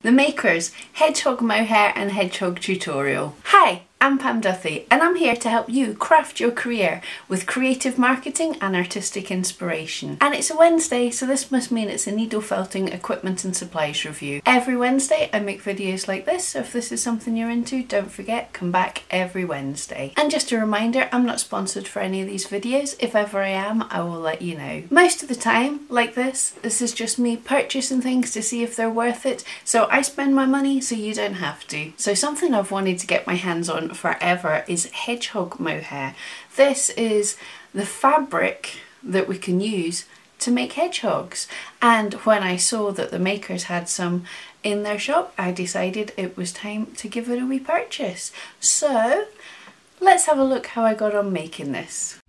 the Makerss Hedgehog mohair and hedgehog tutorial. Hi, I'm Duthie and I'm here to help you craft your career with creative marketing and artistic inspiration. And it's a Wednesday, so this must mean it's a needle felting equipment and supplies review. Every Wednesday I make videos like this, so if this is something you're into, don't forget, come back every Wednesday. And just a reminder, I'm not sponsored for any of these videos. If ever I am, I will let you know. Most of the time, like this is just me purchasing things to see if they're worth it, so I spend my money so you don't have to. So something I've wanted to get my hands on forever is hedgehog mohair. This is the fabric that we can use to make hedgehogs, and when I saw that the Makerss had some in their shop, I decided it was time to give it a wee purchase. So let's have a look how I got on making this.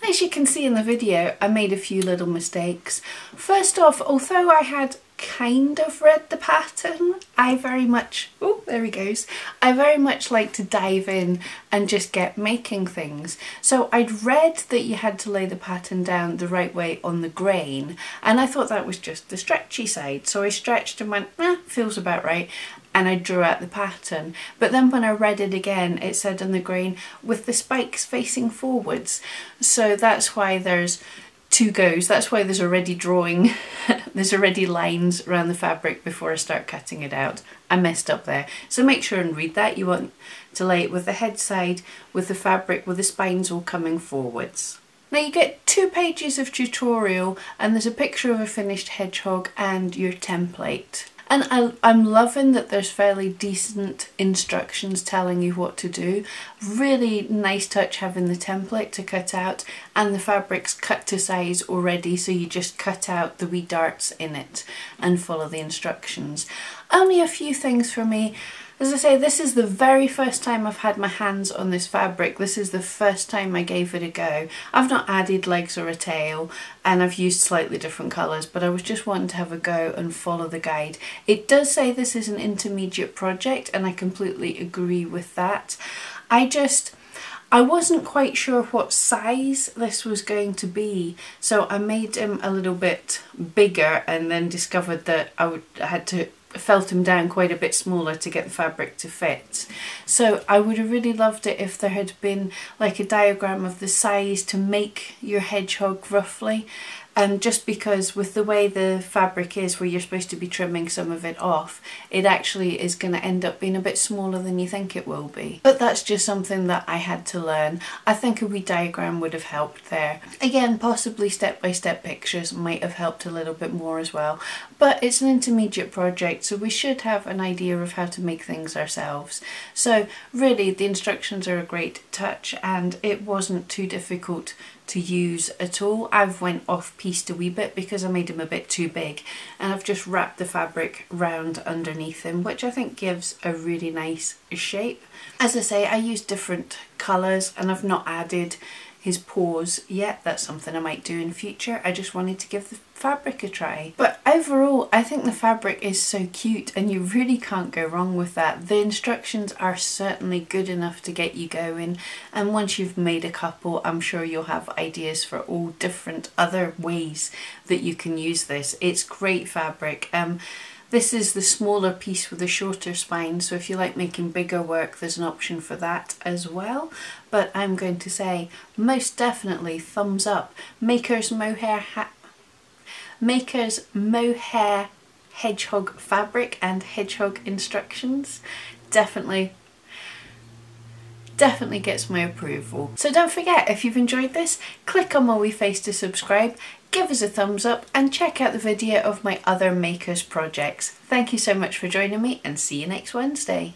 As you can see in the video, I made a few little mistakes. First off, although I had kind of read the pattern, I very much like to dive in and just get making things. So I'd read that you had to lay the pattern down the right way on the grain, and I thought that was just the stretchy side. So I stretched and went, feels about right, and I drew out the pattern. But then when I read it again, it said on the grain with the spikes facing forwards. So that's why there's two goes. That's why there's already drawing, there's already lines around the fabric before I start cutting it out. I messed up there. So make sure and read that. You want to lay it with the head side, with the fabric, with the spines all coming forwards. Now you get 2 pages of tutorial, and there's a picture of a finished hedgehog and your template. And I'm loving that there's fairly decent instructions telling you what to do. Really nice touch having the template to cut out, and the fabric's cut to size already, so you just cut out the wee darts in it and follow the instructions. Only a few things for me. As I say, this is the very first time I've had my hands on this fabric. This is the first time I gave it a go. I've not added legs or a tail, and I've used slightly different colours, but I was just wanting to have a go and follow the guide. It does say this is an intermediate project, and I completely agree with that. I wasn't quite sure what size this was going to be, so I made him a little bit bigger and then discovered that I had to felt him down quite a bit smaller to get the fabric to fit. So I would have really loved it if there had been like a diagram of the size to make your hedgehog roughly. Just because with the way the fabric is, where you're supposed to be trimming some of it off, it actually is going to end up being a bit smaller than you think it will be. But that's just something that I had to learn. I think a wee diagram would have helped there. Again, possibly step-by-step pictures might have helped a little bit more as well. But it's an intermediate project, so we should have an idea of how to make things ourselves. So really, the instructions are a great touch, and it wasn't too difficult to use at all. I've went off-piste a wee bit because I made him a bit too big, and I've just wrapped the fabric round underneath him, which I think gives a really nice shape. As I say, I use different colours, and I've not added his paws yet. That's something I might do in future. I just wanted to give the fabric a try. But overall, I think the fabric is so cute, and you really can't go wrong with that. The instructions are certainly good enough to get you going, and once you've made a couple, I'm sure you'll have ideas for all different other ways that you can use this. It's great fabric. This is the smaller piece with a shorter spine, so if you like making bigger work, there's an option for that as well. But I'm going to say most definitely thumbs up. Makerss mohair hedgehog fabric and hedgehog instructions definitely gets my approval. So don't forget, if you've enjoyed this, click on my wee face to subscribe, give us a thumbs up, and check out the video of my other Makerss projects. Thank you so much for joining me, and see you next Wednesday.